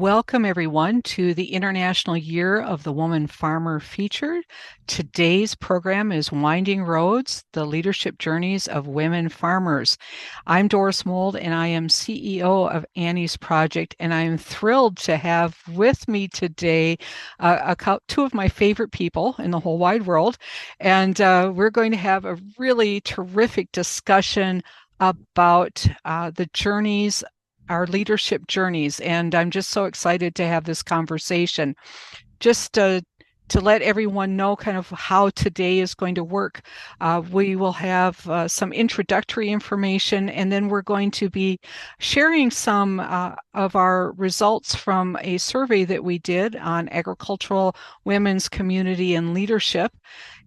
Welcome, everyone, to the International Year of the Woman Farmer featured. Today's program is Winding Roads, the Leadership Journeys of Women Farmers. I'm Doris Mold, and I am CEO of Annie's Project, and I'm thrilled to have with me today two of my favorite people in the whole wide world. And we're going to have a really terrific discussion about the journeys, our leadership journeys. And I'm just so excited to have this conversation. Just to let everyone know kind of how today is going to work. We will have some introductory information, and then we're going to be sharing some of our results from a survey that we did on agricultural women's community and leadership.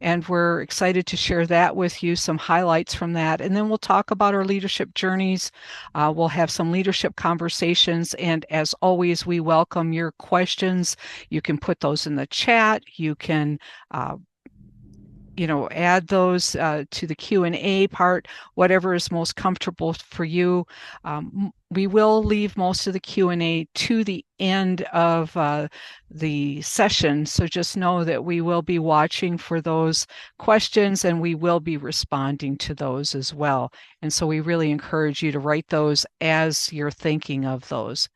And we're excited to share that with you, some highlights from that. And then we'll talk about our leadership journeys. We'll have some leadership conversations. And as always, we welcome your questions. You can put those in the chat. You can add those to the Q&A part, whatever is most comfortable for you. We will leave most of the Q&A to the end of the session, so just know that we will be watching for those questions and we will be responding to those as well. And so we really encourage you to write those as you're thinking of those.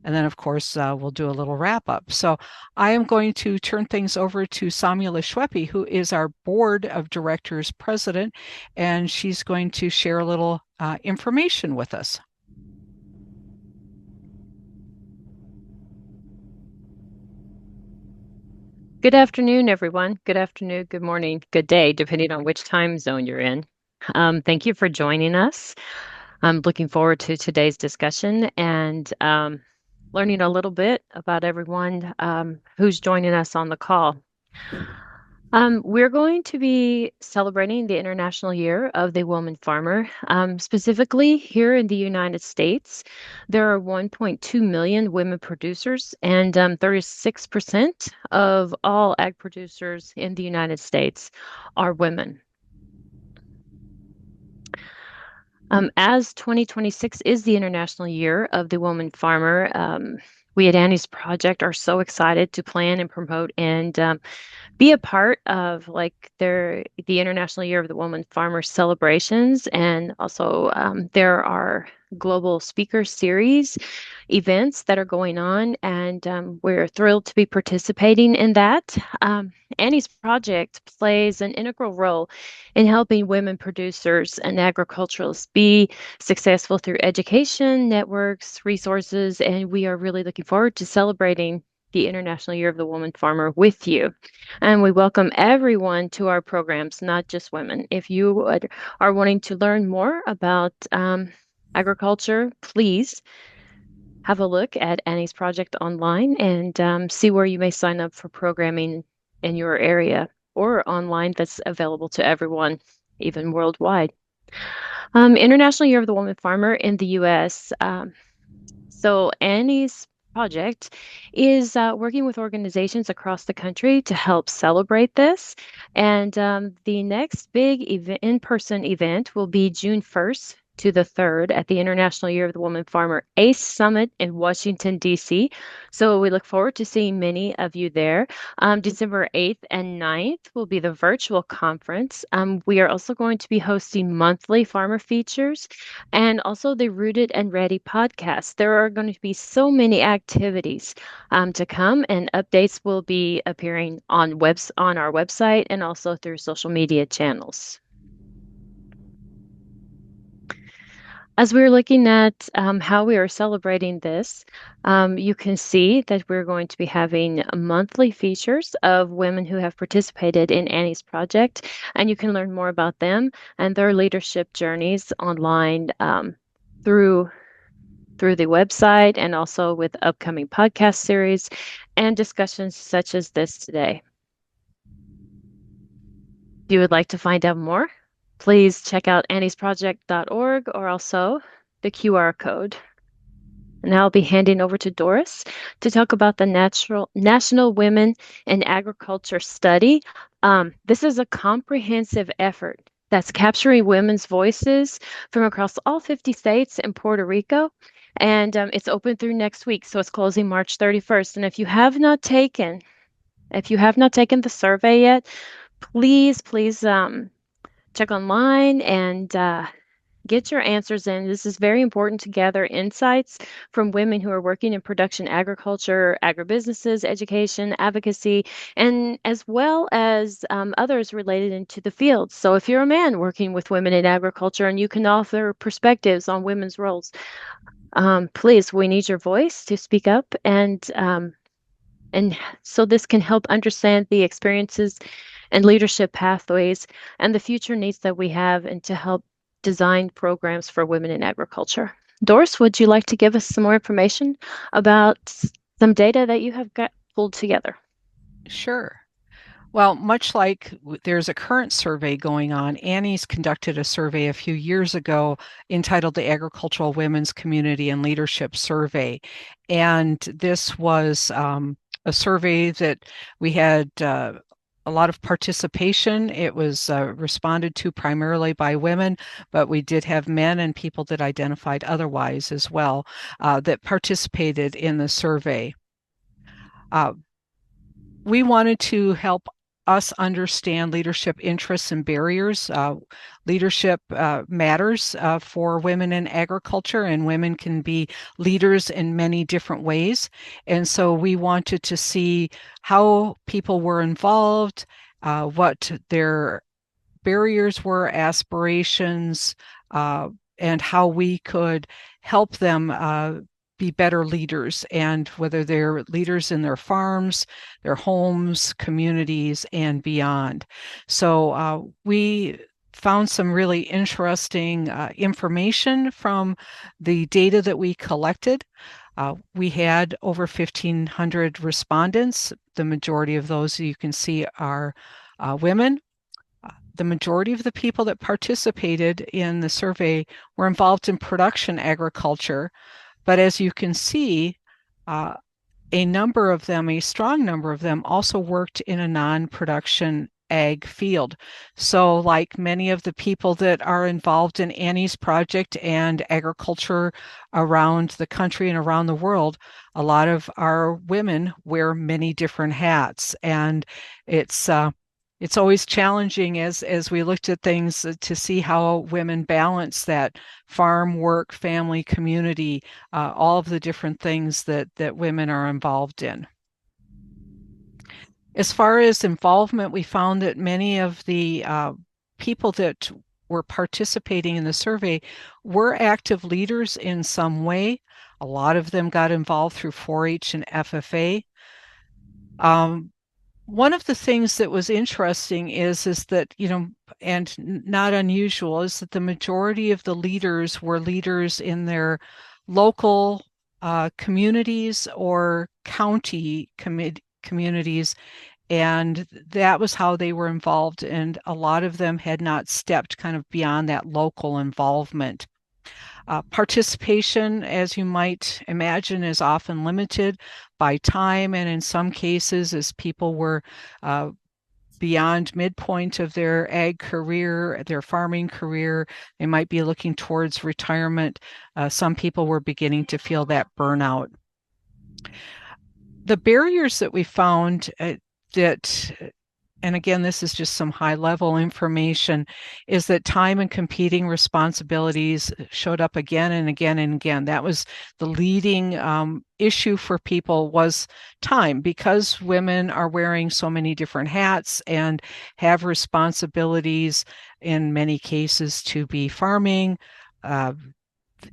And then, of course, we'll do a little wrap up. So I am going to turn things over to Samula Shwepi, who is our Board of Directors President, and she's going to share a little information with us. Good afternoon, everyone. Good afternoon, good morning, good day, depending on which time zone you're in. Thank you for joining us. I'm looking forward to today's discussion and learning a little bit about everyone who's joining us on the call. We're going to be celebrating the International Year of the Woman Farmer. Specifically, here in the United States, there are 1.2 million women producers, and 36% of all ag producers in the United States are women. As 2026 is the International Year of the Woman Farmer, we at Annie's Project are so excited to plan and promote and be a part of the International Year of the Woman Farmer celebrations. And also there are global speaker series events that are going on, and we're thrilled to be participating in that. Annie's Project plays an integral role in helping women producers and agriculturalists be successful through education, networks, resources, and we are really looking forward to celebrating the International Year of the Woman Farmer with you. And we welcome everyone to our programs, not just women. If you are wanting to learn more about agriculture, please have a look at Annie's Project online and see where you may sign up for programming in your area or online that's available to everyone, even worldwide. International Year of the Woman Farmer in the U.S. So Annie's Project is working with organizations across the country to help celebrate this. And the next big in-person event will be June 1st to the 3rd at the International Year of the Woman Farmer ACE Summit in Washington, D.C. So we look forward to seeing many of you there. December 8th and 9th will be the virtual conference. We are also going to be hosting monthly farmer features and also the Rooted and Ready podcast. There are going to be so many activities to come, and updates will be appearing on our website and also through social media channels. As we're looking at how we are celebrating this, you can see that we're going to be having monthly features of women who have participated in Annie's Project, and you can learn more about them and their leadership journeys online through the website and also with upcoming podcast series and discussions such as this today. If you would like to find out more, please check out anniesproject.org or also the QR code. And I'll be handing over to Doris to talk about the National Women in Agriculture Study. This is a comprehensive effort that's capturing women's voices from across all 50 states and Puerto Rico. And it's open through next week, so it's closing March 31st. And if you have not taken the survey yet, please check online and get your answers in. This is very important to gather insights from women who are working in production agriculture, agribusinesses, education, advocacy, and as well as others related into the field. So if you're a man working with women in agriculture and you can offer perspectives on women's roles, please, we need your voice to speak up and so this can help understand the experiences and leadership pathways and the future needs that we have and to help design programs for women in agriculture. Doris, would you like to give us some more information about some data that you have got pulled together? Sure. Well, much like there's a current survey going on, Annie's conducted a survey a few years ago entitled the Agricultural Women's Community and Leadership Survey. And this was a survey that we had a lot of participation. It was responded to primarily by women, but we did have men and people that identified otherwise as well that participated in the survey. Uh, we wanted to help us understand leadership interests and barriers. Leadership matters for women in agriculture, and women can be leaders in many different ways. And so we wanted to see how people were involved, what their barriers were, aspirations, uh, and how we could help them be better leaders, and whether they're leaders in their farms, their homes, communities, and beyond. So we found some really interesting information from the data that we collected. We had over 1,500 respondents. The majority of those you can see are women. The majority of the people that participated in the survey were involved in production agriculture, but as you can see, uh, a strong number of them also worked in a non-production ag field. So like many of the people that are involved in Annie's project and agriculture around the country and around the world, a lot of our women wear many different hats. And it's it's always challenging as we looked at things to see how women balance that farm, work, family, community, all of the different things that women are involved in. As far as involvement, we found that many of the people that were participating in the survey were active leaders in some way. A lot of them got involved through 4-H and FFA. One of the things that was interesting is that, and not unusual, is that the majority of the leaders were leaders in their local communities or county communities, and that was how they were involved. And a lot of them had not stepped kind of beyond that local involvement. Participation, as you might imagine, is often limited by time, and in some cases, as people were beyond midpoint of their ag career, their farming career, they might be looking towards retirement. Some people were beginning to feel that burnout. The barriers that we found that and again, this is just some high level information, is that time and competing responsibilities showed up again and again and again. That was the leading issue for people, was time, because women are wearing so many different hats and have responsibilities in many cases to be farming.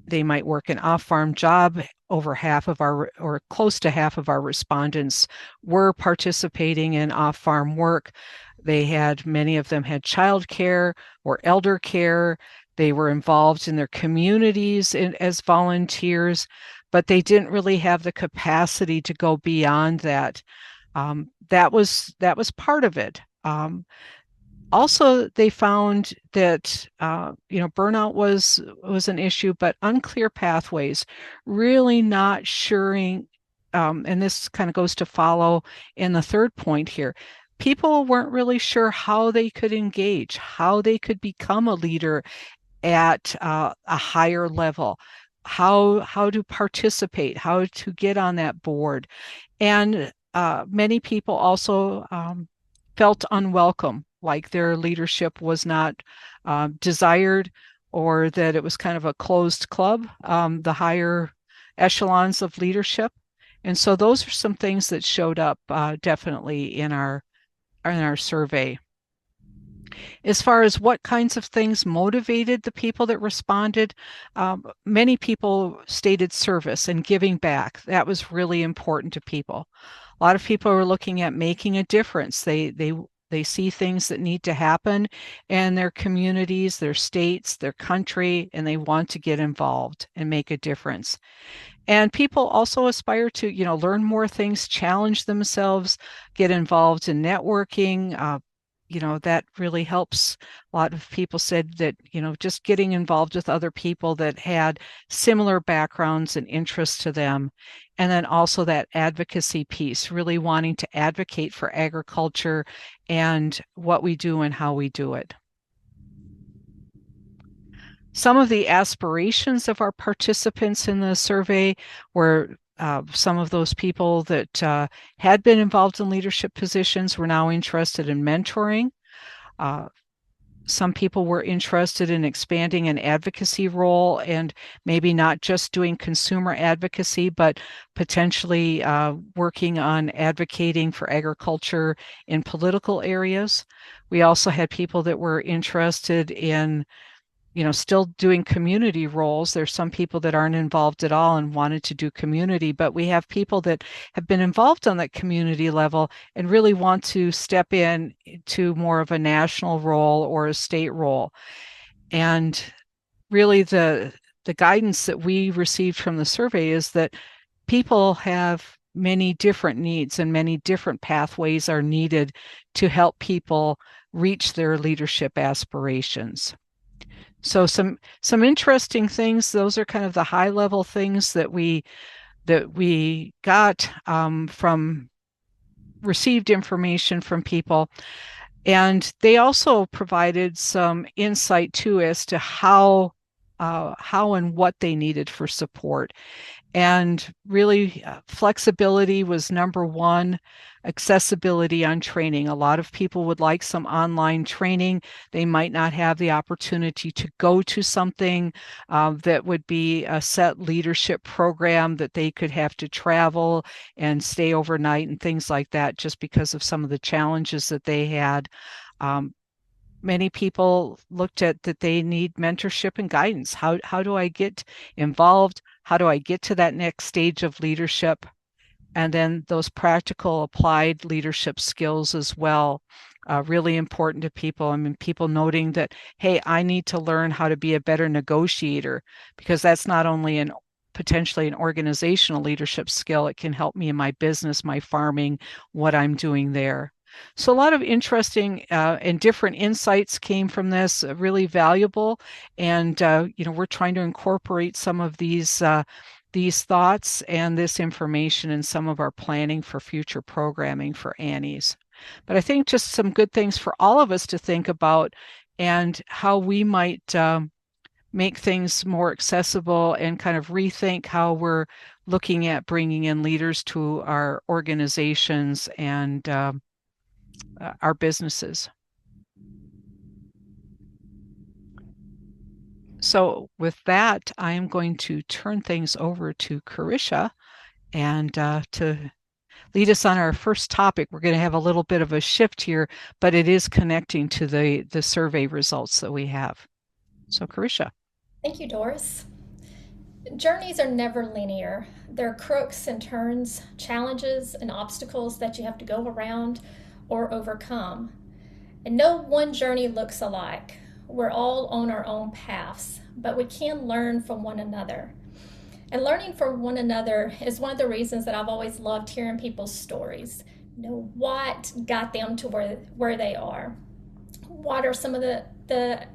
They might work an off-farm job. Over half of our, or close to half of our respondents were participating in off-farm work. Many of them had childcare or elder care. They were involved in their communities as volunteers, but they didn't really have the capacity to go beyond that. That was part of it. Also, they found that burnout was an issue, but unclear pathways, really not suring. And this kind of goes to follow in the third point here. people weren't really sure how they could engage, how they could become a leader at a higher level, how to participate, how to get on that board. And many people also felt unwelcome, like their leadership was not desired, or that it was kind of a closed club, the higher echelons of leadership. And so those are some things that showed up definitely in our survey. As far as what kinds of things motivated the people that responded, many people stated service and giving back. That was really important to people. A lot of people are looking at making a difference. They see things that need to happen in their communities, their states, their country, and they want to get involved and make a difference. And people also aspire to, learn more things, challenge themselves, get involved in networking. That really helps. A lot of people said that, just getting involved with other people that had similar backgrounds and interests to them. And then also that advocacy piece, really wanting to advocate for agriculture and what we do and how we do it. Some of the aspirations of our participants in the survey were some of those people that had been involved in leadership positions were now interested in mentoring. Uh, some people were interested in expanding an advocacy role and maybe not just doing consumer advocacy, but potentially working on advocating for agriculture in political areas. We also had people that were interested in still doing community roles. There's some people that aren't involved at all and wanted to do community, but we have people that have been involved on that community level and really want to step in to more of a national role or a state role. And really the guidance that we received from the survey is that people have many different needs and many different pathways are needed to help people reach their leadership aspirations. So some interesting things. Those are kind of the high level things that we got from received information from people, and they also provided some insight too as to how and what they needed for support. And really, flexibility was number one, accessibility on training. A lot of people would like some online training. They might not have the opportunity to go to something that would be a set leadership program that they could have to travel and stay overnight and things like that, just because of some of the challenges that they had. Um, Many people looked at that they need mentorship and guidance. How do I get involved? How do I get to that next stage of leadership? And then those practical applied leadership skills as well, really important to people. I mean, people noting that, hey, I need to learn how to be a better negotiator, because that's not only an potentially an organizational leadership skill, it can help me in my business, my farming, what I'm doing there. So a lot of interesting and different insights came from this, really valuable. And we're trying to incorporate some of these thoughts and this information in some of our planning for future programming for Annie's. But I think just some good things for all of us to think about, and how we might make things more accessible and kind of rethink how we're looking at bringing in leaders to our organizations and our businesses. So with that, I am going to turn things over to Carisha and to lead us on our first topic. We're going to have a little bit of a shift here, but it is connecting to the survey results that we have. So Carisha. Thank you, Doris. Journeys are never linear. There are crooks and turns, challenges and obstacles that you have to go around or overcome. And no one journey looks alike. We're all on our own paths, but we can learn from one another. And learning from one another is one of the reasons that I've always loved hearing people's stories. What got them to where they are? What are some of the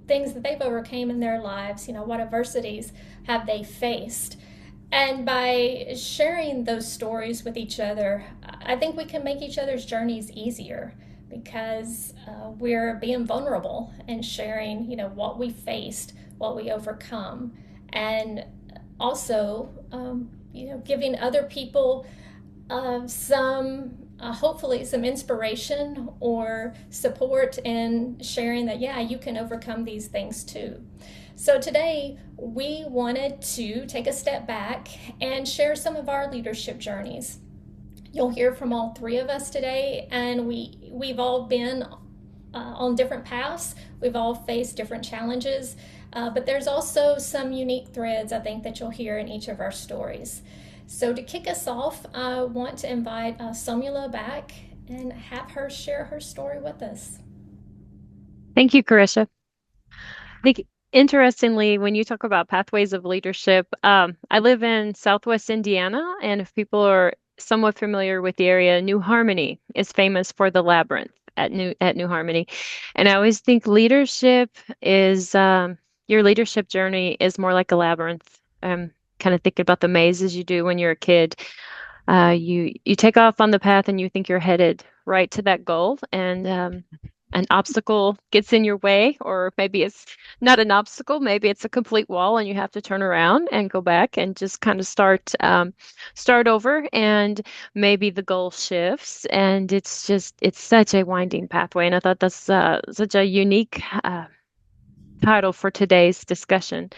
things that they've overcame in their lives? What adversities have they faced? And by sharing those stories with each other, I think we can make each other's journeys easier because we're being vulnerable and sharing, what we faced, what we overcome, and also, giving other people hopefully some inspiration or support in sharing that, yeah, you can overcome these things too. So today we wanted to take a step back and share some of our leadership journeys. You'll hear from all three of us today, and we've all been on different paths. We've all faced different challenges, but there's also some unique threads I think that you'll hear in each of our stories. So to kick us off, I want to invite Somula back and have her share her story with us. Thank you, Carisha. I think interestingly, when you talk about pathways of leadership, I live in Southwest Indiana, and if people are somewhat familiar with the area, New Harmony is famous for the labyrinth at New Harmony, and I always think leadership is your leadership journey is more like a labyrinth. Kind of think about the mazes you do when you're a kid. You take off on the path and you think you're headed right to that goal, and an obstacle gets in your way, or maybe it's not an obstacle, maybe it's a complete wall, and you have to turn around and go back and just kind of start over, and maybe the goal shifts, and it's such a winding pathway, and I thought that's such a unique title for today's discussion.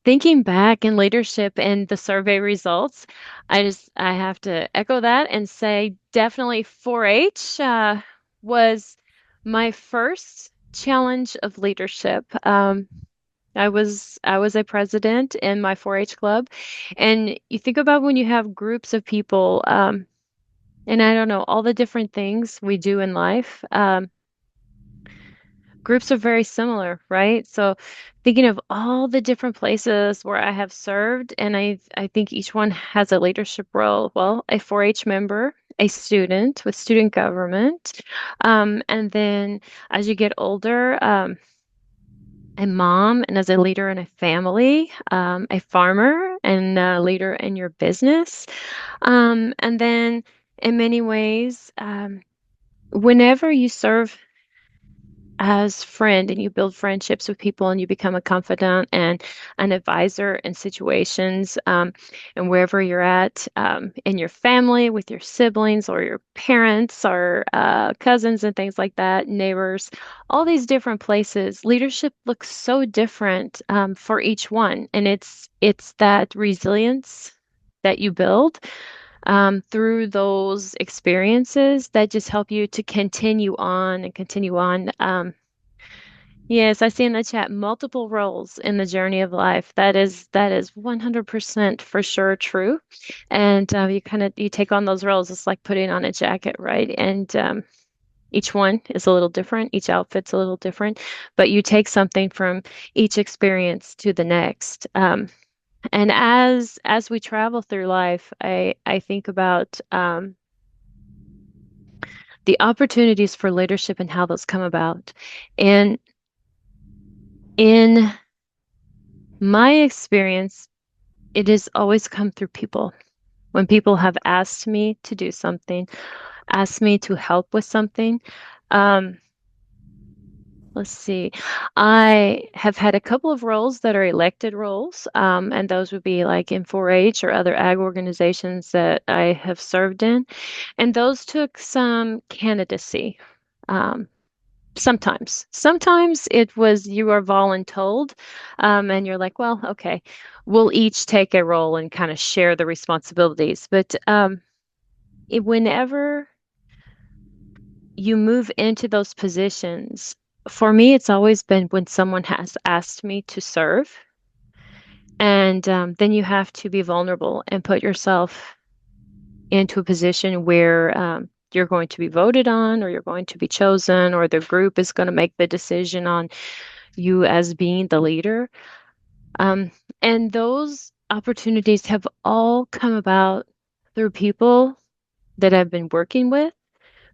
Thinking back in leadership and the survey results, I have to echo that and say definitely 4-H was my first challenge of leadership. I was a president in my 4-H club, and you think about when you have groups of people, and I don't know all the different things we do in life. Groups are very similar, right? So thinking of all the different places where I have served, and I think each one has a leadership role. Well, a 4-H member, a student with student government, and then as you get older, a mom, and as a leader in a family, a farmer, and a leader in your business, and then in many ways, whenever you serve as friend and you build friendships with people and you become a confidant and an advisor in situations, and wherever you're at, in your family with your siblings or your parents or cousins and things like that, neighbors, all these different places, leadership looks so different for each one, and it's that resilience that you build through those experiences that just help you to continue on and continue on. Yes, I see in the chat multiple roles in the journey of life. That is 100% for sure true. And you take on those roles. It's like putting on a jacket, right? And each one is a little different. Each outfit's a little different, but you take something from each experience to the next. And as we travel through life, I think about the opportunities for leadership and how those come about. And in my experience, it has always come through people. When people have asked me to do something, asked me to help with something. Um, let's see. I have had a couple of roles that are elected roles, and those would be like in 4-H or other ag organizations that I have served in. And those took some candidacy. Um, Sometimes it was you are voluntold, and you're like, well, okay, we'll each take a role and kind of share the responsibilities. But whenever you move into those positions, for me, it's always been when someone has asked me to serve, and then you have to be vulnerable and put yourself into a position where you're going to be voted on, or you're going to be chosen, or the group is going to make the decision on you as being the leader. Um, and those opportunities have all come about through people that I've been working with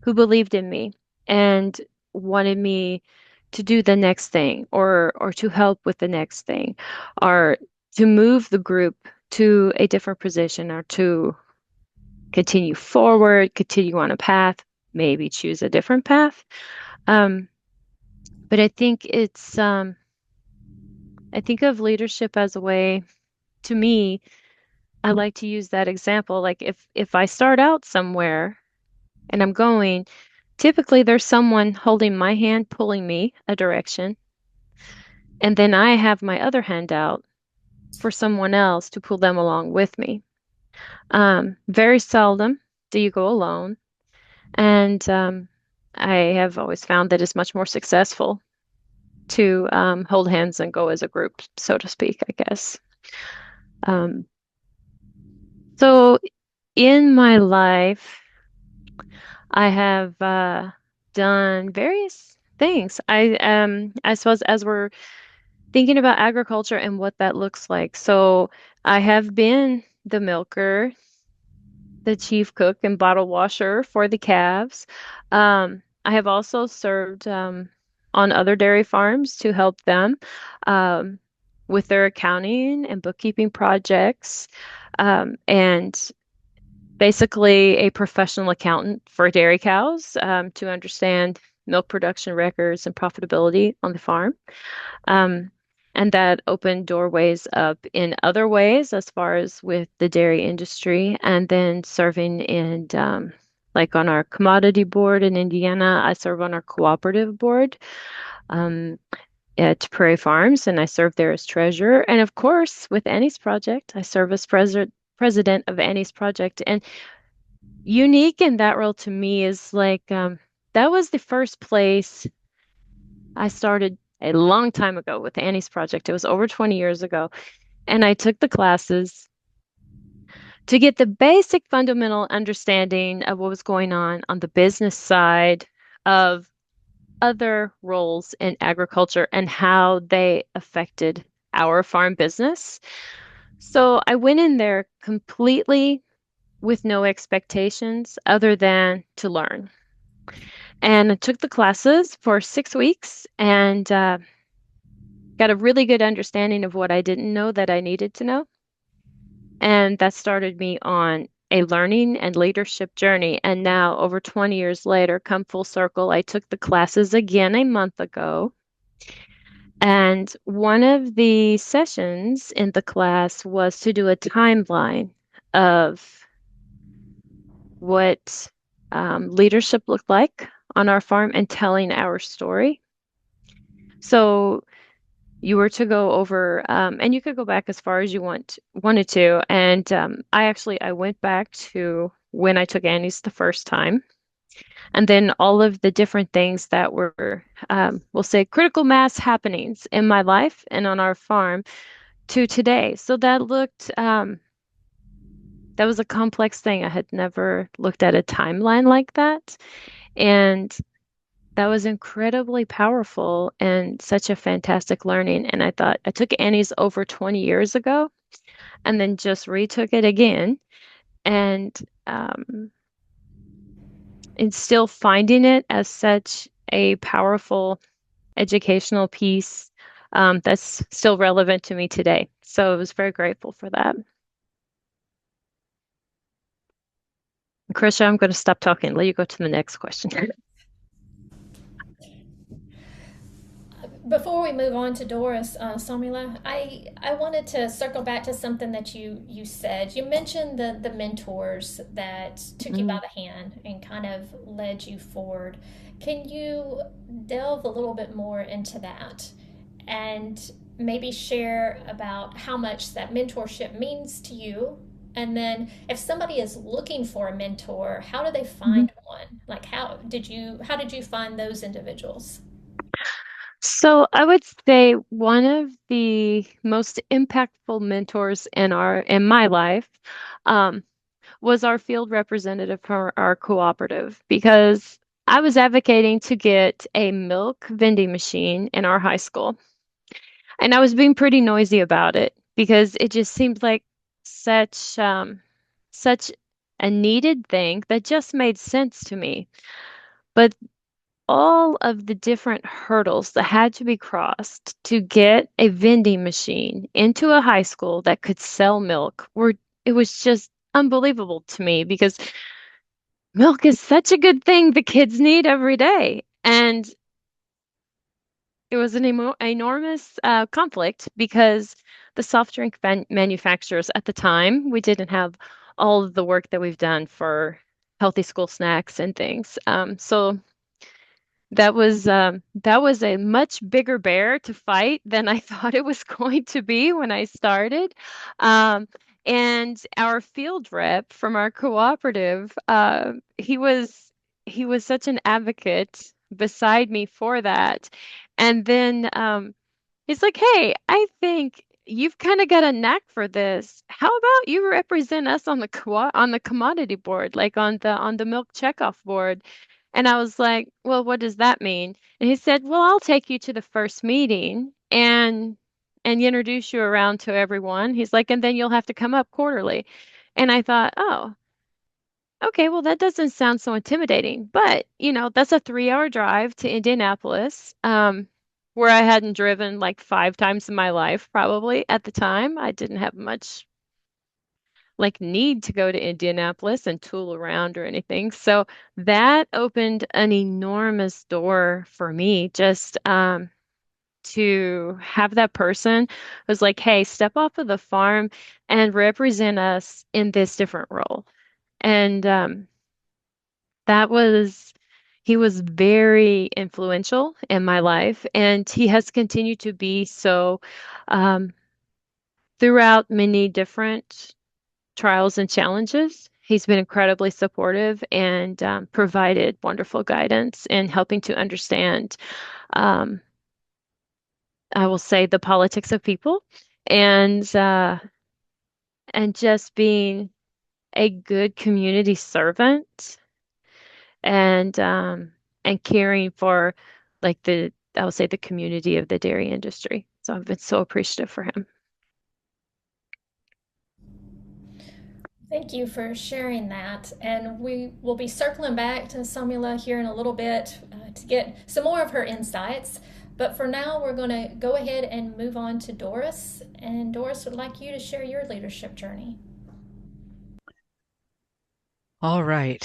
who believed in me and wanted me to do the next thing, or to help with the next thing, or to move the group to a different position or to continue forward, continue on a path, maybe choose a different path. Um, but I think of leadership as a way, to me, I like to use that example. Like if I start out somewhere and I'm going, typically there's someone holding my hand, pulling me a direction, and then I have my other hand out for someone else to pull them along with me. Very seldom do you go alone, and I have always found that it's much more successful to hold hands and go as a group, so to speak, I guess. Um, so in my life, I have done various things. I suppose as we're thinking about agriculture and what that looks like. So I have been the milker, the chief cook and bottle washer for the calves. I have also served on other dairy farms to help them um, with their accounting and bookkeeping projects. And basically a professional accountant for dairy cows to understand milk production records and profitability on the farm. Um, and that opened doorways up in other ways as far as with the dairy industry, and then serving in like on our commodity board in Indiana. I serve on our cooperative board um, at Prairie Farms, and I serve there as treasurer. And of course, with Annie's Project, I serve as president of Annie's Project. And unique in that role to me is like that was the first place I started a long time ago with Annie's Project. It was over 20 years ago. And I took the classes to get the basic fundamental understanding of what was going on the business side of other roles in agriculture and how they affected our farm business. So I went in there completely with no expectations other than to learn. And I took the classes for 6 weeks and got a really good understanding of what I didn't know that I needed to know. And that started me on a learning and leadership journey. And now, over 20 years later, come full circle, I took the classes again a month ago. And one of the sessions in the class was to do a timeline of what leadership looked like on our farm and telling our story. So you were to go over, and you could go back as far as you wanted to. And I went back to when I took Annie's the first time, and then all of the different things that were, we'll say, critical mass happenings in my life and on our farm to today. So that was a complex thing. I had never looked at a timeline like that, and that was incredibly powerful and such a fantastic learning. And I thought I took Annie's over 20 years ago and then just retook it again. And um, and still finding it as such a powerful educational piece that's still relevant to me today. So I was very grateful for that. Krisha, I'm going to stop talking and let you go to the next question. Before we move on to Doris, Samila, I wanted to circle back to something that you said. You mentioned the mentors that took you by Mm. the hand and kind of led you forward. Can you delve a little bit more into that and maybe share about how much that mentorship means to you? And then if somebody is looking for a mentor, how do they Mhm. find one? Like how did you find those individuals? So I would say one of the most impactful mentors in my life um, was our field representative for our cooperative because I was advocating to get a milk vending machine in our high school. And I was being pretty noisy about it because it just seemed like such such a needed thing that just made sense to me. But all of the different hurdles that had to be crossed to get a vending machine into a high school that could sell milk were it was just unbelievable to me because milk is such a good thing the kids need every day. And it was an enormous conflict because the soft drink manufacturers at the time, we didn't have all of the work that we've done for healthy school snacks and things. So that was a much bigger bear to fight than I thought it was going to be when I started. Um, and our field rep from our cooperative, he was such an advocate beside me for that. And then he's like, "Hey, I think you've kind of got a knack for this. How about you represent us on the on the commodity board, like on the milk checkoff board?" And I was like, "Well, what does that mean?" And he said, "Well, I'll take you to the first meeting and introduce you around to everyone." He's like, "And then you'll have to come up quarterly." And I thought, "Oh, okay, well, that doesn't sound so intimidating, but that's a 3 hour drive to Indianapolis, where I hadn't driven like 5 times in my life, probably at the time. I didn't have much like need to go to Indianapolis and tool around or anything. So that opened an enormous door for me just to have that person who's like, hey, step off of the farm and represent us in this different role. And that was he was very influential in my life, and he has continued to be so um, throughout many different trials and challenges. He's been incredibly supportive and provided wonderful guidance in helping to understand, um, I will say, the politics of people and uh, and just being a good community servant and caring for like the I would say the community of the dairy industry. So I've been so appreciative for him. Thank you for sharing that. And we will be circling back to Samula here in a little bit to get some more of her insights. But for now, we're going to go ahead and move on to Doris. And Doris would like you to share your leadership journey. All right.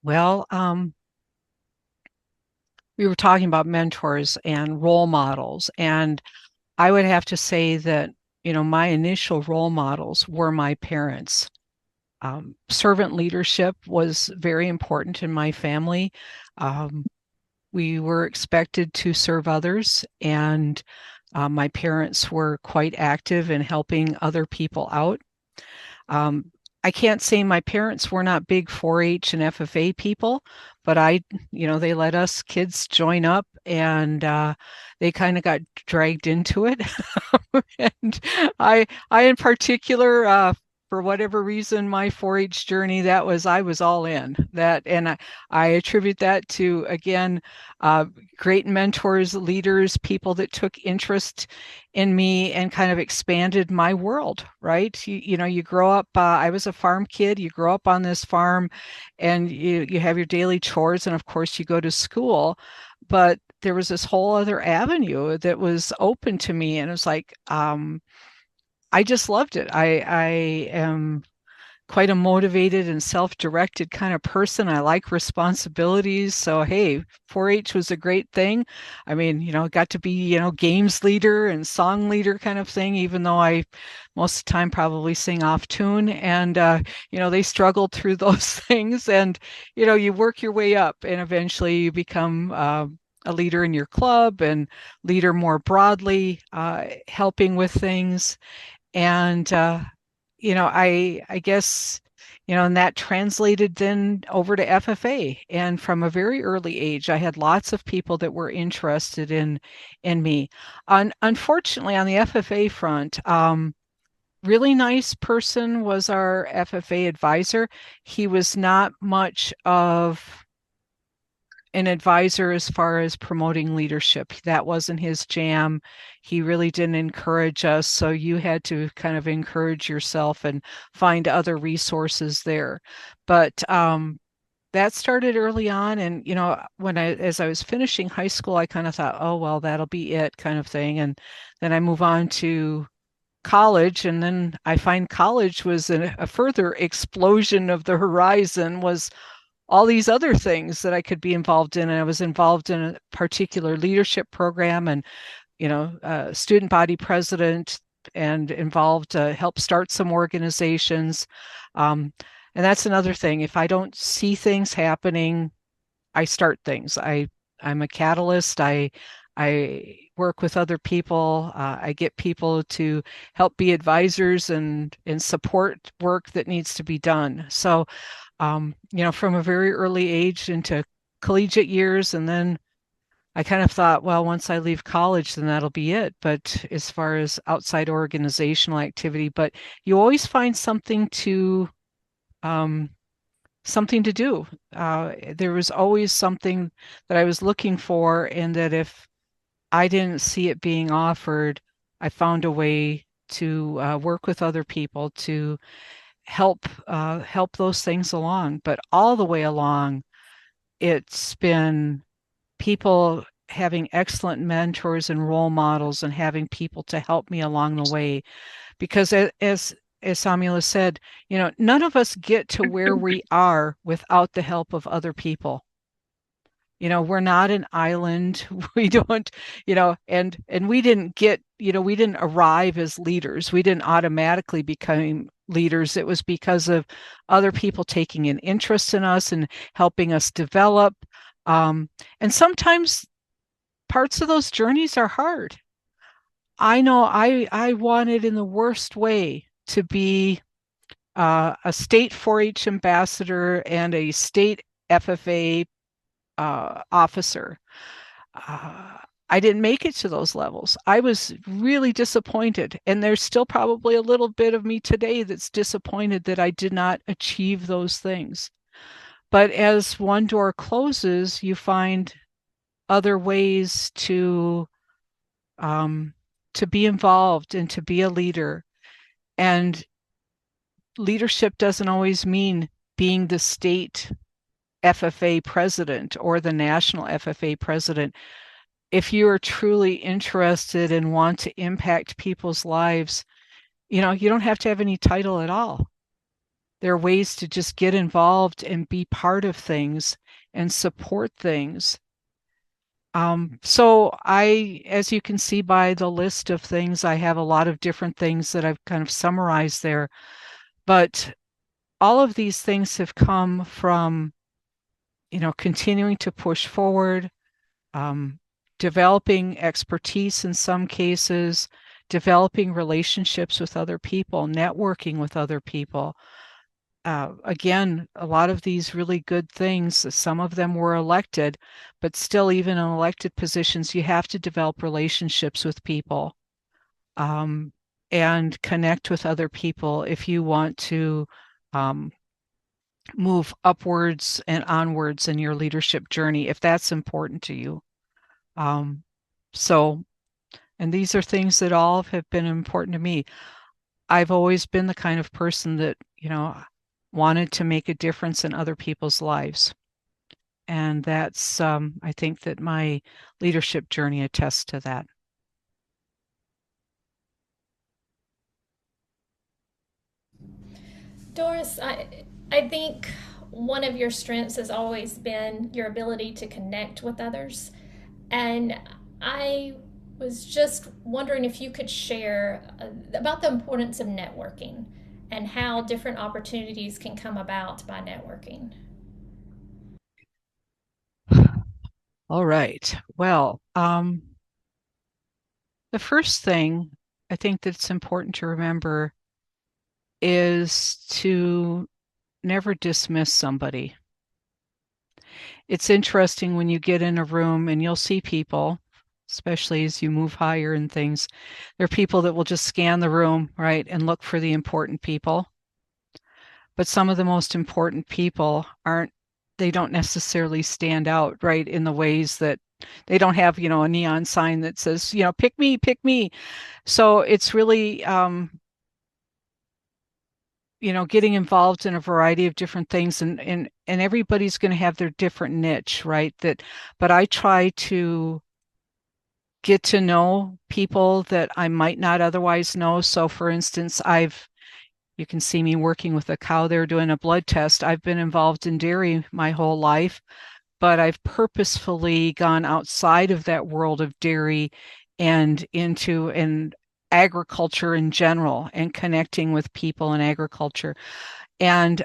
Well, we were talking about mentors and role models, and I would have to say that, my initial role models were my parents. Servant leadership was very important in my family. Um, we were expected to serve others, and my parents were quite active in helping other people out. Um, I can't say my parents were not big 4-H and FFA people, but they let us kids join up, and they kind of got dragged into it. And I in particular, for whatever reason, my 4-H journey, I was all in that. And I attribute that to, again, great mentors, leaders, people that took interest in me and kind of expanded my world, right? You grow up, I was a farm kid, you grow up on this farm and you have your daily chores, and of course you go to school, but there was this whole other avenue that was open to me, and it was like, I just loved it. I am quite a motivated and self-directed kind of person. I like responsibilities. So, hey, 4-H was a great thing. I mean, got to be, games leader and song leader kind of thing, even though I most of the time probably sing off tune. And, they struggled through those things. And, you work your way up and eventually you become, a leader in your club and leader more broadly, helping with things. And I guess, and that translated then over to FFA. And from a very early age, I had lots of people that were interested in me. Unfortunately, on the FFA front, really nice person was our FFA advisor. He was not much of an advisor as far as promoting leadership. That wasn't his jam. He really didn't encourage us. So you had to kind of encourage yourself and find other resources there. But that started early on. And, as I was finishing high school, I kind of thought, oh, well, that'll be it kind of thing. And then I move on to college, and then I find college was a further explosion of the horizon, was all these other things that I could be involved in. And I was involved in a particular leadership program and, student body president, and involved to help start some organizations. Um, and that's another thing. If I don't see things happening, I start things. I'm a catalyst. I work with other people. I get people to help be advisors and support work that needs to be done. So, from a very early age into collegiate years, and then I kind of thought, well, once I leave college, then that'll be it. But as far as outside organizational activity, but you always find um, something to do. There was always something that I was looking for, and that if I didn't see it being offered, I found a way to work with other people to help those things along. But all the way along, it's been people having excellent mentors and role models, and having people to help me along the way. Because as Samula said, none of us get to where we are without the help of other people. We're not an island. We don't, and we didn't arrive as leaders. We didn't automatically become leaders. It was because of other people taking an interest in us and helping us develop. And sometimes parts of those journeys are hard. I know I wanted in the worst way to be a state 4-H ambassador and a state FFA officer. Uh, I didn't make it to those levels. I was really disappointed. And there's still probably a little bit of me today that's disappointed that I did not achieve those things. But as one door closes, you find other ways um, to be involved and to be a leader. And leadership doesn't always mean being the state FFA president or the national FFA president. If you are truly interested and want to impact people's lives, you don't have to have any title at all. There are ways to just get involved and be part of things and support things. So as you can see by the list of things, I have a lot of different things that I've kind of summarized there. But all of these things have come from, continuing to push forward, um, developing expertise in some cases, developing relationships with other people, networking with other people. Again, a lot of these really good things, some of them were elected, but still, even in elected positions, you have to develop relationships with people, um, and connect with other people if you want to um, move upwards and onwards in your leadership journey, if that's important to you. Um, so, and these are things that all have been important to me. I've always been the kind of person that, wanted to make a difference in other people's lives. And that's, I think that my leadership journey attests to that. Doris, I think one of your strengths has always been your ability to connect with others. And I was just wondering if you could share about the importance of networking and how different opportunities can come about by networking. All right. Well, the first thing I think that's important to remember is to never dismiss somebody. It's interesting when you get in a room and you'll see people, especially as you move higher and things, there are people that will just scan the room, right, and look for the important people. But some of the most important people they don't necessarily stand out, right, in the ways that they don't have, a neon sign that says, pick me, pick me. So it's really, getting involved in a variety of different things, and everybody's going to have their different niche, right? But I try to get to know people that I might not otherwise know. So for instance, you can see me working with a cow there doing a blood test. I've been involved in dairy my whole life, but I've purposefully gone outside of that world of dairy and into an agriculture in general and connecting with people in agriculture. And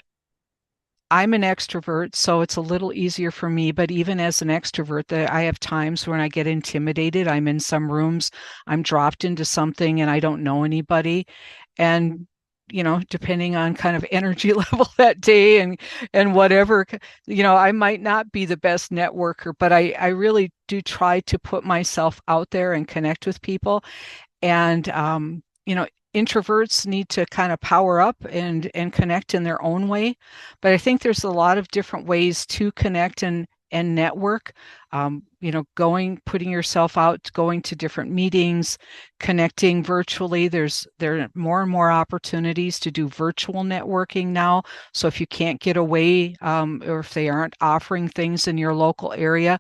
I'm an extrovert, so it's a little easier for me. But even as an extrovert, I have times when I get intimidated. I'm in some rooms, I'm dropped into something and I don't know anybody. And depending on kind of energy level that day and whatever, I might not be the best networker, but I really do try to put myself out there and connect with people. And introverts need to kind of power up and connect in their own way, but I think there's a lot of different ways to connect and network. Putting yourself out, going to different meetings, connecting virtually. There are more and more opportunities to do virtual networking now. So if you can't get away, or if they aren't offering things in your local area,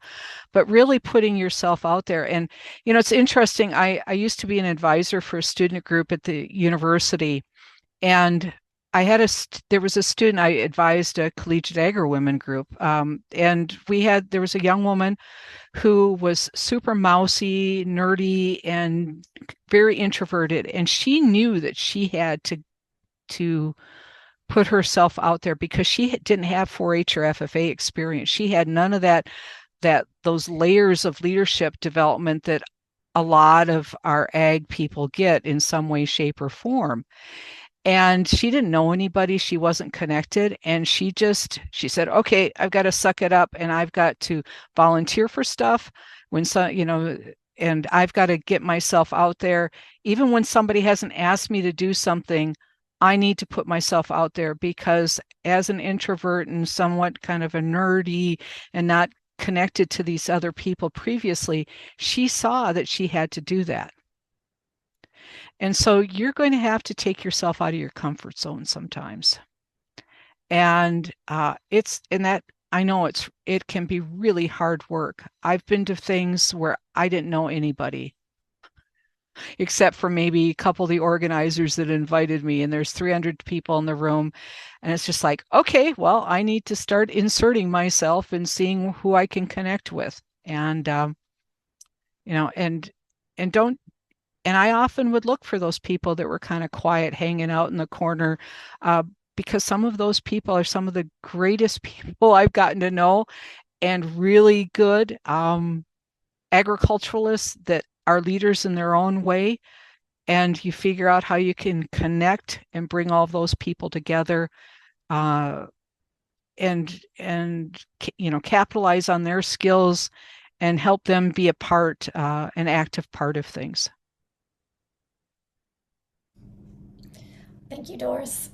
but really putting yourself out there. And, it's interesting. I used to be an advisor for a student group at the university, and there was a student. I advised a collegiate agri women group, and there was a young woman who was super mousy, nerdy, and very introverted, and she knew that she had to put herself out there because she didn't have 4-H or FFA experience. She had none of those layers of leadership development that a lot of our ag people get in some way, shape, or form. And she didn't know anybody. She wasn't connected. And she said, okay, I've got to suck it up and I've got to volunteer for stuff and I've got to get myself out there. Even when somebody hasn't asked me to do something, I need to put myself out there because as an introvert and somewhat kind of a nerdy and not connected to these other people previously, she saw that she had to do that. And so you're going to have to take yourself out of your comfort zone sometimes. And it's in that I know it can be really hard work. I've been to things where I didn't know anybody except for maybe a couple of the organizers that invited me, and there's 300 people in the room, and it's just like, okay, well, I need to start inserting myself and seeing who I can connect with. And you know and don't and I often would look for those people that were kind of quiet, hanging out in the corner, uh, because some of those people are some of the greatest people I've gotten to know, and really good agriculturalists that are leaders in their own way. And you figure out how you can connect and bring all of those people together, uh, and capitalize on their skills and help them be an active part of things. Thank you, Doris.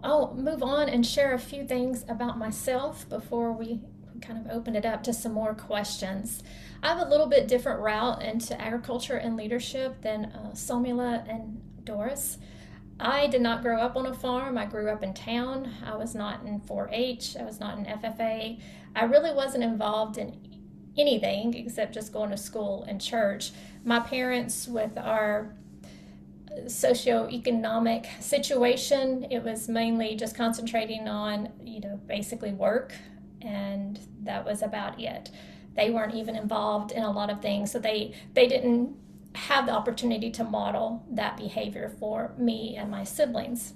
I'll move on and share a few things about myself before we kind of open it up to some more questions. I have a little bit different route into agriculture and leadership than Somila and Doris. I did not grow up on a farm. I grew up in town. I was not in 4-H. I was not in FFA. I really wasn't involved in anything except just going to school and church. My parents, with our socioeconomic situation, it was mainly just concentrating on, basically work, and that was about it. They weren't even involved in a lot of things, so they didn't have the opportunity to model that behavior for me and my siblings.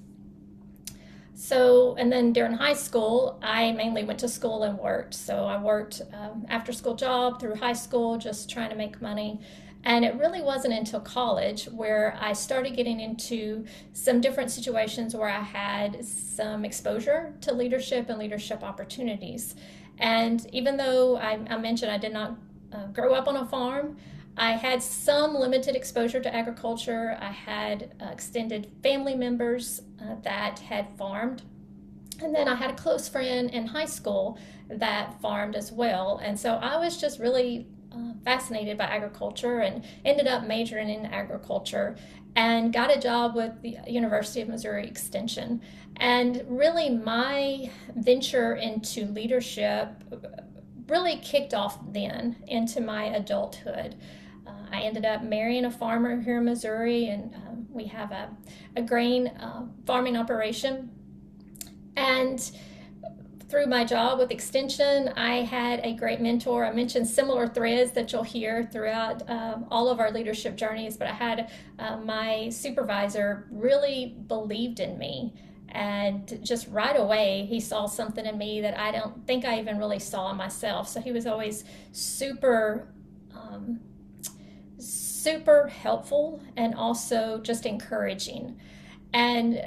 So, and then during high school, I mainly went to school and worked. So I worked after school job through high school, just trying to make money. And it really wasn't until college where I started getting into some different situations where I had some exposure to leadership and leadership opportunities. And even though I mentioned I did not grow up on a farm, I had some limited exposure to agriculture. I had extended family members that had farmed. And then I had a close friend in high school that farmed as well. And so I was just really fascinated by agriculture and ended up majoring in agriculture and got a job with the University of Missouri Extension. And really, my venture into leadership really kicked off then into my adulthood. I ended up marrying a farmer here in Missouri, and we have a grain farming operation. And through my job with Extension, I had a great mentor. I mentioned similar threads that you'll hear throughout all of our leadership journeys, but I had my supervisor really believed in me. And just right away, he saw something in me that I don't think I even really saw in myself. So he was always super helpful and also just encouraging. And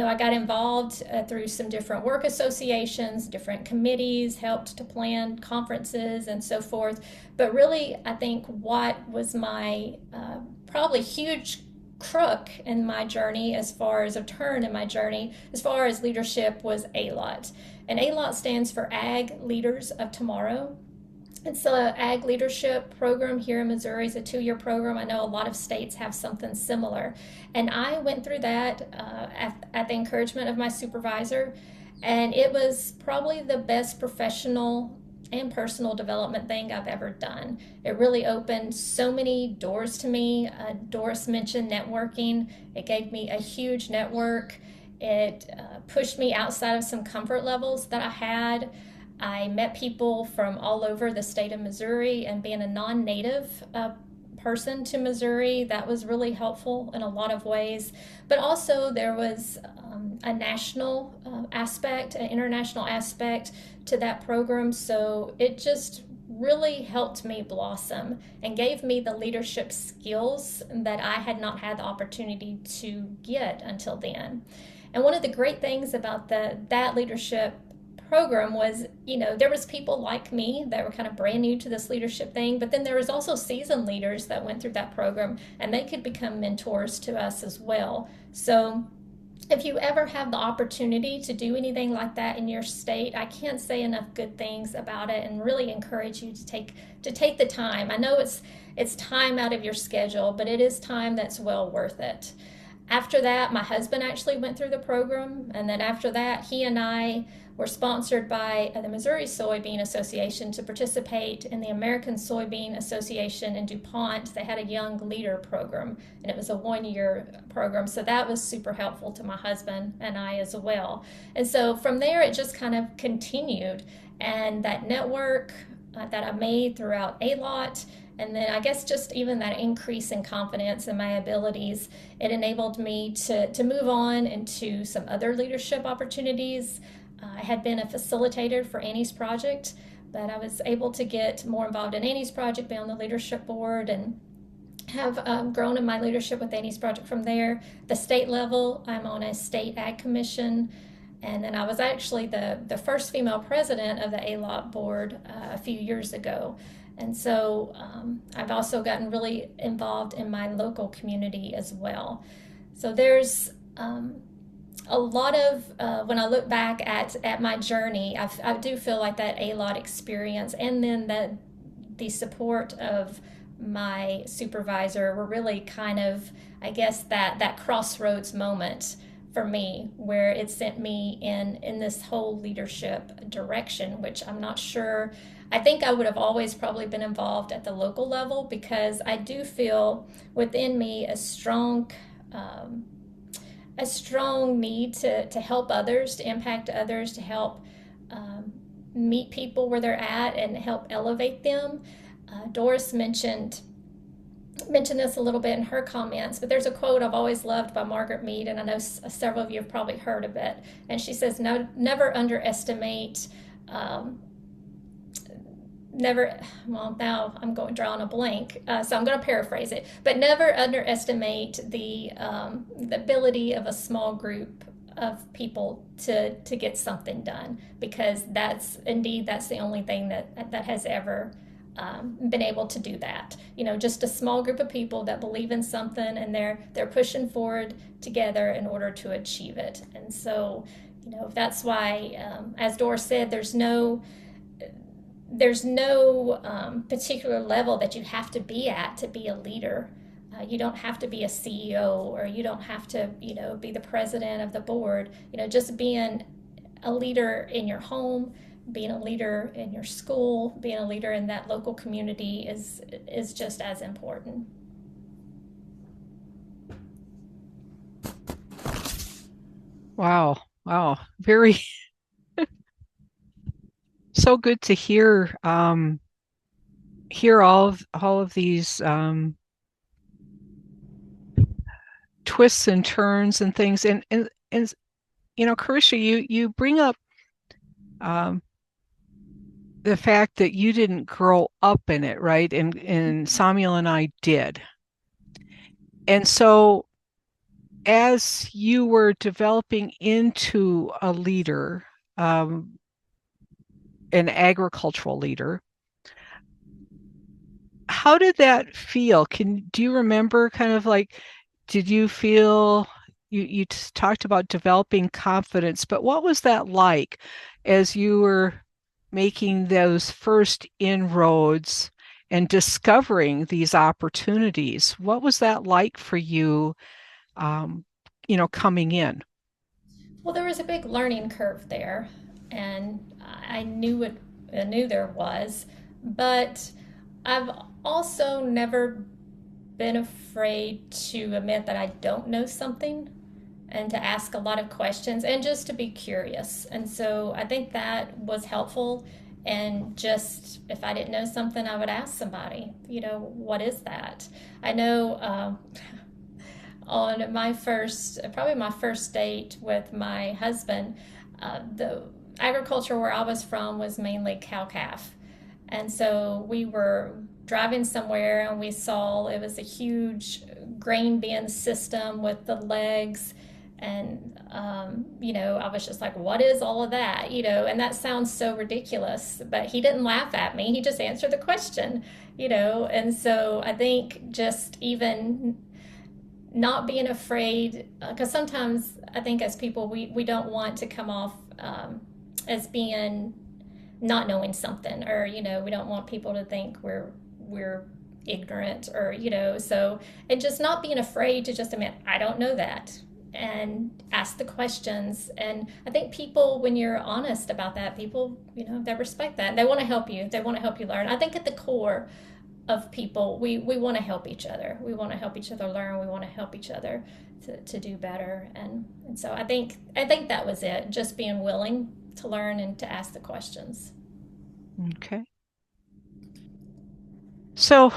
I got involved through some different work associations, different committees, helped to plan conferences and so forth. But really, I think what was my probably huge crook in my journey, as far as a turn in my journey, as far as leadership, was ALOT. And ALOT stands for Ag Leaders of Tomorrow. It's an ag leadership program here in Missouri. It's a 2-year program. I know a lot of states have something similar. And I went through that at the encouragement of my supervisor. And it was probably the best professional and personal development thing I've ever done. It really opened so many doors to me. Doris mentioned networking. It gave me a huge network. It pushed me outside of some comfort levels that I had. I met people from all over the state of Missouri, and being a non-native person to Missouri, that was really helpful in a lot of ways. But also there was a national aspect, an international aspect to that program. So it just really helped me blossom and gave me the leadership skills that I had not had the opportunity to get until then. And one of the great things about that leadership program was, there was people like me that were kind of brand new to this leadership thing, but then there was also seasoned leaders that went through that program, and they could become mentors to us as well. So if you ever have the opportunity to do anything like that in your state, I can't say enough good things about it, and really encourage you to take the time. I know it's time out of your schedule, but it is time that's well worth it. After that, my husband actually went through the program, and then after that, he and I were sponsored by the Missouri Soybean Association to participate in the American Soybean Association in DuPont. They had a young leader program, and it was a 1-year program, so that was super helpful to my husband and I as well. And so from there, it just kind of continued, and that network that I made throughout ALOT, and then I guess just even that increase in confidence in my abilities, it enabled me to move on into some other leadership opportunities. I had been a facilitator for Annie's Project, but I was able to get more involved in Annie's Project, be on the leadership board, and have grown in my leadership with Annie's Project from there. The state level, I'm on a state ag commission. And then I was actually the first female president of the ALOT board a few years ago. And so I've also gotten really involved in my local community as well. So there's a lot of, when I look back at my journey, I do feel like that ALOT experience and then the support of my supervisor were really kind of, I guess, that crossroads moment for me, where it sent me in this whole leadership direction, which I'm not sure. I think I would have always probably been involved at the local level, because I do feel within me a strong need to help others, to impact others, to help meet people where they're at and help elevate them. Doris mentioned this a little bit in her comments, but there's a quote I've always loved by Margaret Mead, and I know several of you have probably heard of it. And she says, "No, never underestimate." Now I'm drawing a blank, so I'm going to paraphrase it. But never underestimate the ability of a small group of people to get something done, because that's the only thing that has ever been able to do that. Just a small group of people that believe in something, and they're pushing forward together in order to achieve it. And so, that's why, as Doris said, there's no there's no particular level that you have to be at to be a leader. You don't have to be a CEO, or you don't have to, be the president of the board. Just being a leader in your home, being a leader in your school, being a leader in that local community is just as important. Wow. Wow. Very so good to hear all of these twists and turns and things. And Carisha, you bring up um, the fact that you didn't grow up in it, right? And Samuel and I did. And so as you were developing into a leader, um, an agricultural leader, how did that feel? Do you remember kind of like, did you feel you talked about developing confidence, but what was that like as you were making those first inroads and discovering these opportunities? What was that like for you, um, coming in? Well, there was a big learning curve there, and I knew it. I knew there was, but I've also never been afraid to admit that I don't know something, and to ask a lot of questions and just to be curious. And so I think that was helpful. And just if I didn't know something, I would ask somebody, what is that? I know on probably my first date with my husband, the agriculture where I was from was mainly cow calf. And so we were driving somewhere and we saw it was a huge grain bin system with the legs. And, I was just like, what is all of that? And that sounds so ridiculous, but he didn't laugh at me. He just answered the question, And so I think just even not being afraid, because sometimes I think as people, we don't want to come off as being not knowing something, or we don't want people to think we're ignorant, or so, and just not being afraid to just admit I don't know that, and ask the questions. And I think people, when you're honest about that, people, they respect that, they want to help you, they want to help you learn. I think at the core of people, we want to help each other, we want to help each other learn, we want to help each other to do better. And so I think that was it, just being willing to learn and to ask the questions. Okay. So,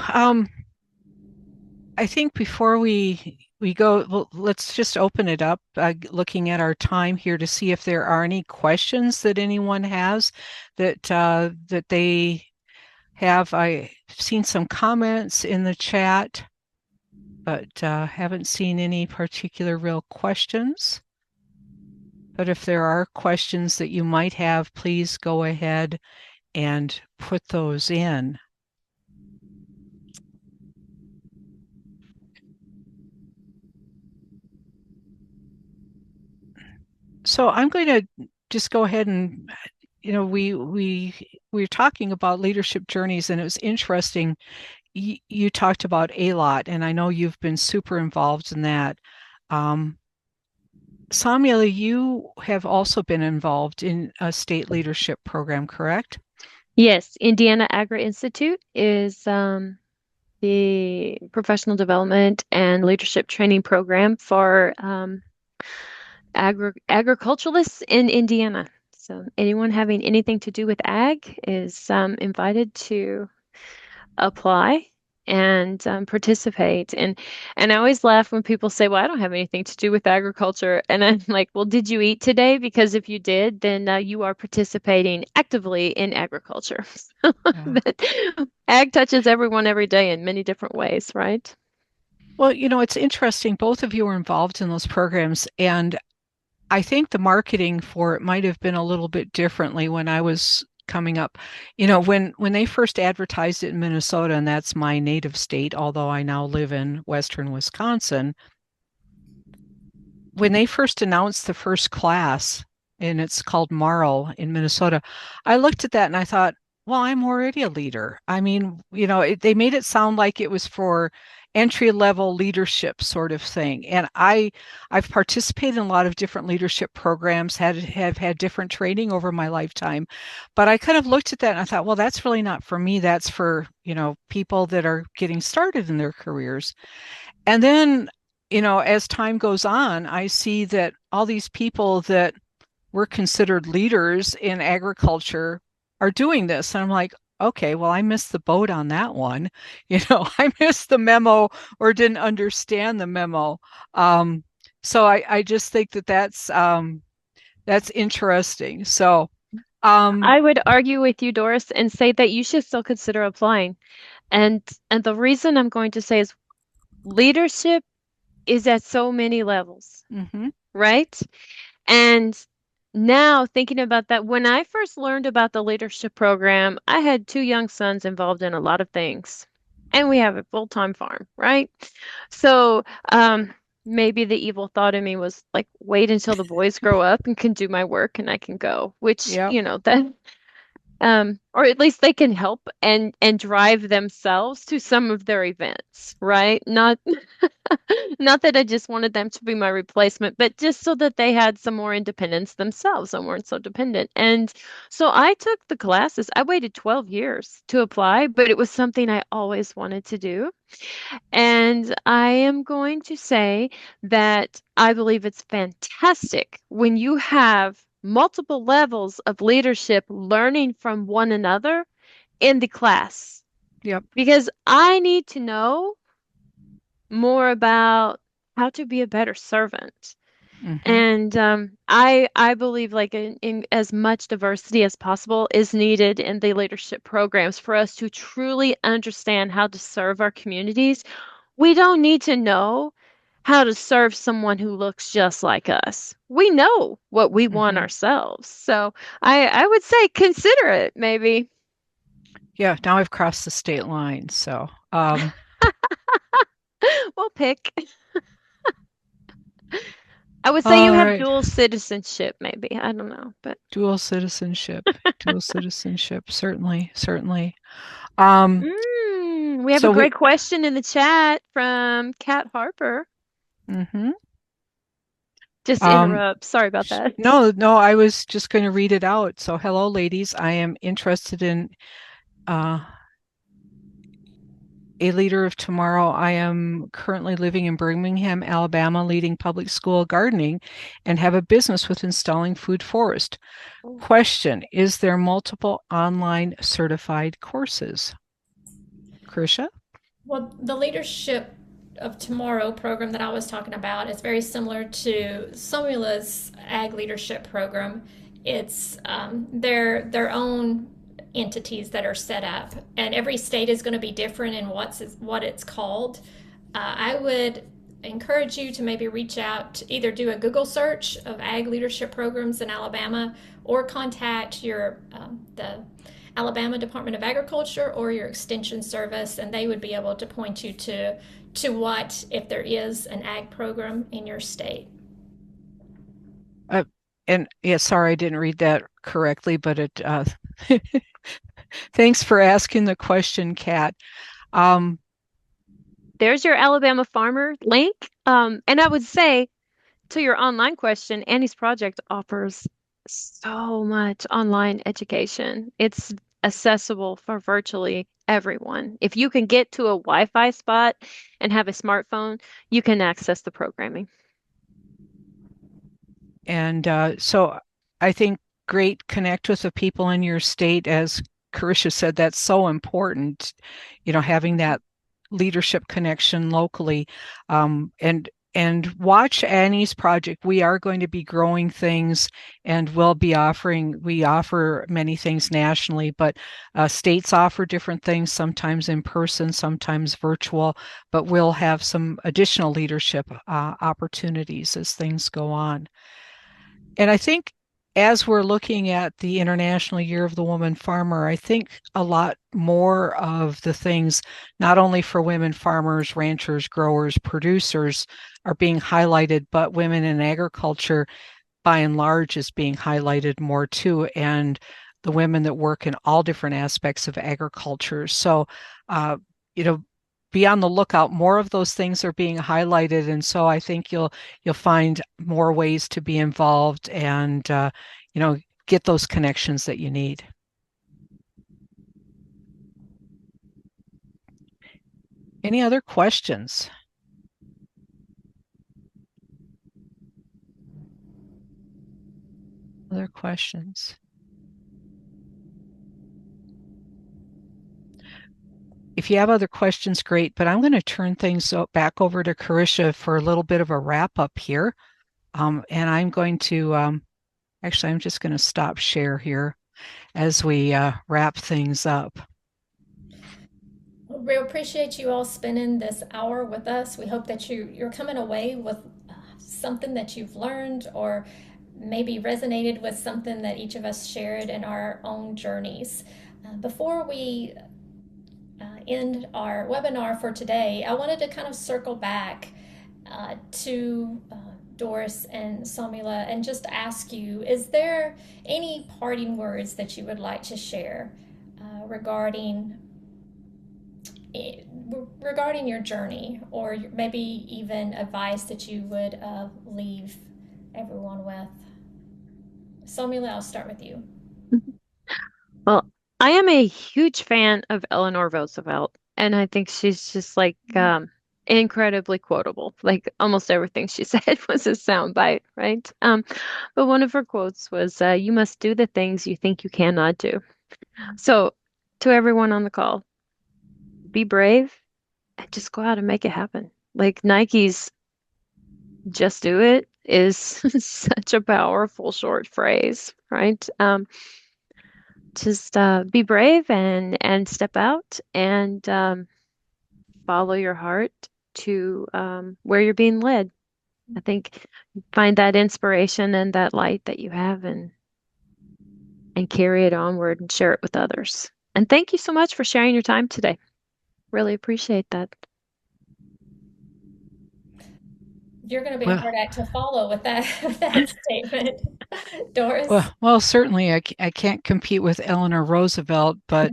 I think before we go, well, let's just open it up, looking at our time here to see if there are any questions that anyone has that they have. I've seen some comments in the chat, but haven't seen any particular real questions. But if there are questions that you might have, please go ahead and put those in. So I'm going to just go ahead and, we're talking about leadership journeys, and it was interesting. You talked about a lot, and I know you've been super involved in that. Samuel, you have also been involved in a state leadership program, correct? Yes, Indiana Agri Institute is the professional development and leadership training program for agriculturalists in Indiana. So anyone having anything to do with ag is invited to apply and participate. And I always laugh when people say, "Well, I don't have anything to do with agriculture." And I'm like, "Well, did you eat today? Because if you did, then you are participating actively in agriculture." Yeah. But ag touches everyone every day in many different ways, right? Well, it's interesting. Both of you were involved in those programs, and I think the marketing for it might have been a little bit differently when I was coming up. When they first advertised it in Minnesota, and that's my native state, although I now live in Western Wisconsin, when they first announced the first class, and it's called Marl in Minnesota, I looked at that and I thought, well, I'm already a leader. I mean, they made it sound like it was for entry level leadership sort of thing. And I've participated in a lot of different leadership programs, have had different training over my lifetime. But I kind of looked at that and I thought, well, that's really not for me. That's for, people that are getting started in their careers. And then, as time goes on, I see that all these people that were considered leaders in agriculture are doing this. And I'm like, okay, well, I missed the boat on that one. I missed the memo or didn't understand the memo. Um, so I just think that that's interesting. So, um, I would argue with you, Doris, and say that you should still consider applying. And the reason I'm going to say is leadership is at so many levels, mhm, right? And now thinking about that, when I first learned about the leadership program, I had two young sons involved in a lot of things. And we have a full-time farm, right? So, maybe the evil thought in me was like, wait until the boys grow up and can do my work and I can go, which, yep, that or at least they can help and drive themselves to some of their events, right? Not not that I just wanted them to be my replacement, but just so that they had some more independence themselves and weren't so dependent. And so I took the classes. I waited 12 years to apply, but it was something I always wanted to do. And I am going to say that I believe it's fantastic when you have multiple levels of leadership learning from one another in the class, yep, because I need to know more about how to be a better servant. mhm, And I believe like in as much diversity as possible is needed in the leadership programs for us to truly understand how to serve our communities. We don't need to know how to serve someone who looks just like us. We know what we want mhm. ourselves. So I would say consider it maybe. Yeah, now I've crossed the state line. So, We'll pick. I would say you all have right. dual citizenship, maybe. I don't know, but Dual citizenship, dual citizenship, certainly, certainly. Um, we have a so we, great question in the chat from Kat Harper. mhm. Just to Um, interrupt. Sorry about that. no, no, I was just going to read it out. So, hello, ladies. I am interested in uh, a leader of tomorrow. I am currently living in Birmingham, Alabama, leading public school gardening and have a business with installing food forest. Question: is there multiple online certified courses? Krisha? Well, the Leadership of Tomorrow program that I was talking about is very similar to Somula's Ag Leadership program. It's their own entities that are set up, and every state is going to be different in what it's called. I would encourage you to maybe reach out, to either do a Google search of ag leadership programs in Alabama, or contact your the Alabama Department of Agriculture or your Extension Service, and they would be able to point you to what, if there is an ag program in your state. Uh, and yeah, sorry, I didn't read that correctly, but thanks for asking the question, Kat. Um, There's your Alabama Farmer link. And I would say to your online question, Annie's project offers so much online education. It's accessible for virtually everyone. If you can get to a Wi-Fi spot and have a smartphone, you can access the programming. and so I think great connect with the people in your state. As Carisha said, that's so important, having that leadership connection locally. And watch Annie's project. We are going to be growing things, and we offer many things nationally, but states offer different things, sometimes in person, sometimes virtual, but we'll have some additional leadership opportunities as things go on. And I think as we're looking at the International Year of the Woman Farmer, I think a lot more of the things, not only for women farmers, ranchers, growers, producers, are being highlighted, but women in agriculture by and large is being highlighted more too. And the women that work in all different aspects of agriculture. So, uh, you know, be on the lookout. More of those things are being highlighted, and so I think you'll find more ways to be involved and you know, get those connections that you need. Any other questions? Other questions? If you have other questions, great, but I'm going to turn things back over to Carisha for a little bit of a wrap up here. And I'm going to, actually, I'm just going to stop share here as we wrap things up. We appreciate you all spending this hour with us. We hope that you're coming away with something that you've learned or maybe resonated with something that each of us shared in our own journeys. Before we end our webinar for today, I wanted to kind of circle back to Doris and Somila and just ask you, is there any parting words that you would like to share regarding your journey, or maybe even advice that you would leave everyone with? Somila, I'll start with you. Well, I am a huge fan of Eleanor Roosevelt, and I think she's just like incredibly quotable. Like almost everything she said was a soundbite, right? But one of her quotes was, "You must do the things you think you cannot do." So, to everyone on the call, be brave and just go out and make it happen. Like Nike's "just do it" is such a powerful short phrase, right? Just be brave and step out and follow your heart to where you're being led. I think find that inspiration and that light that you have and carry it onward and share it with others. And thank you so much for sharing your time today. Really appreciate that. You're going to be a Well, hard act to follow with that with that statement, Doris. well, certainly I can't compete with Eleanor Roosevelt, but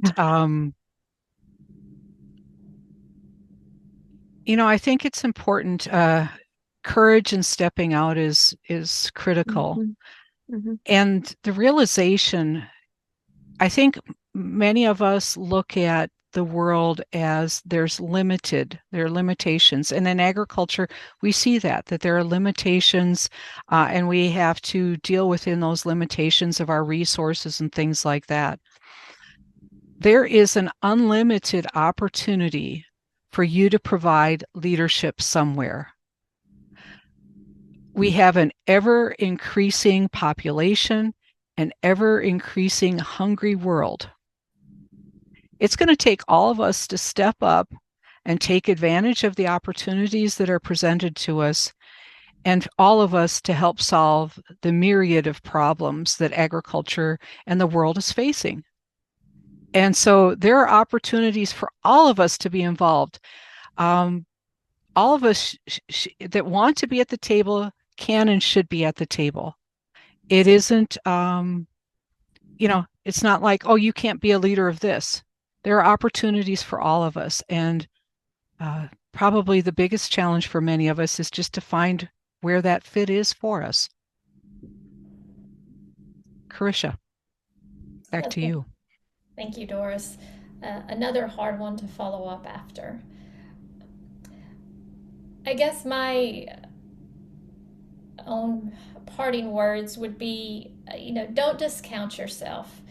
you know, I think it's important. Courage in stepping out is critical, Mhm, mhm, and the realization. I think many of us look at the world as there are limitations. And in agriculture, we see that there are limitations, and we have to deal within those limitations of our resources and things like that. There is an unlimited opportunity for you to provide leadership somewhere. We have an ever increasing population, an ever increasing hungry world. It's going to take all of us to step up and take advantage of the opportunities that are presented to us, and all of us to help solve the myriad of problems that agriculture and the world is facing. And so there are opportunities for all of us to be involved. All of us that want to be at the table can and should be at the table. It isn't, you know, it's not like, oh, you can't be a leader of this. There are opportunities for all of us. And probably the biggest challenge for many of us is just to find where that fit is for us. Carisha, back to you. Thank you, Doris. Another hard one to follow up after. I guess my own parting words would be, don't discount yourself.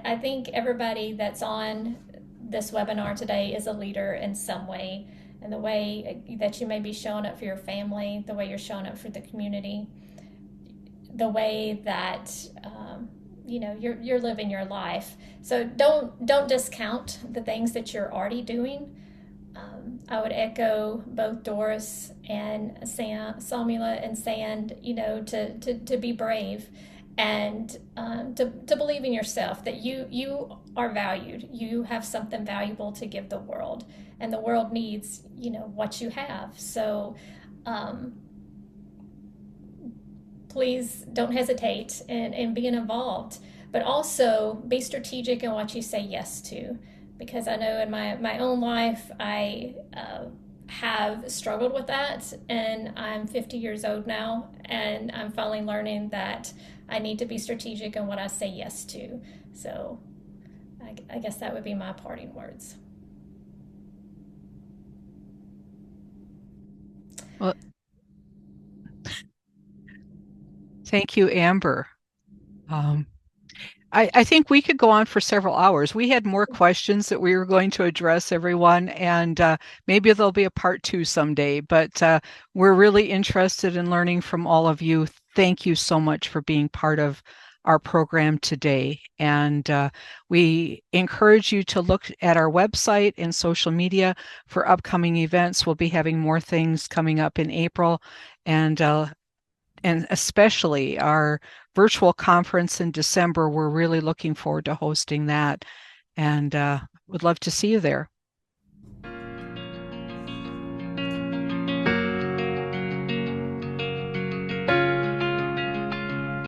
I think everybody that's on this webinar today is a leader in some way, and the way that you may be showing up for your family, the way you're showing up for the community, the way that you're living your life. So don't discount the things that you're already doing. I would echo both Doris and Samula and Sand, to be brave and to believe in yourself, that you are valued. You have something valuable to give the world, and the world needs, what you have. So please don't hesitate in being involved. but also be strategic in what you say yes to. Because I know in my own life, I have struggled with that, and I'm 50 years old now, and I'm finally learning that I need to be strategic in what I say yes to. So I guess that would be my parting words. Well, thank you, Amber. Um, I think we could go on for several hours. We had more questions that we were going to address, everyone, and maybe there'll be a part two someday. But we're really interested in learning from all of you. Thank you so much for being part of our program today. And we encourage you to look at our website and social media for upcoming events. We'll be having more things coming up in April. And especially our virtual conference in December. We're really looking forward to hosting that and would love to see you there.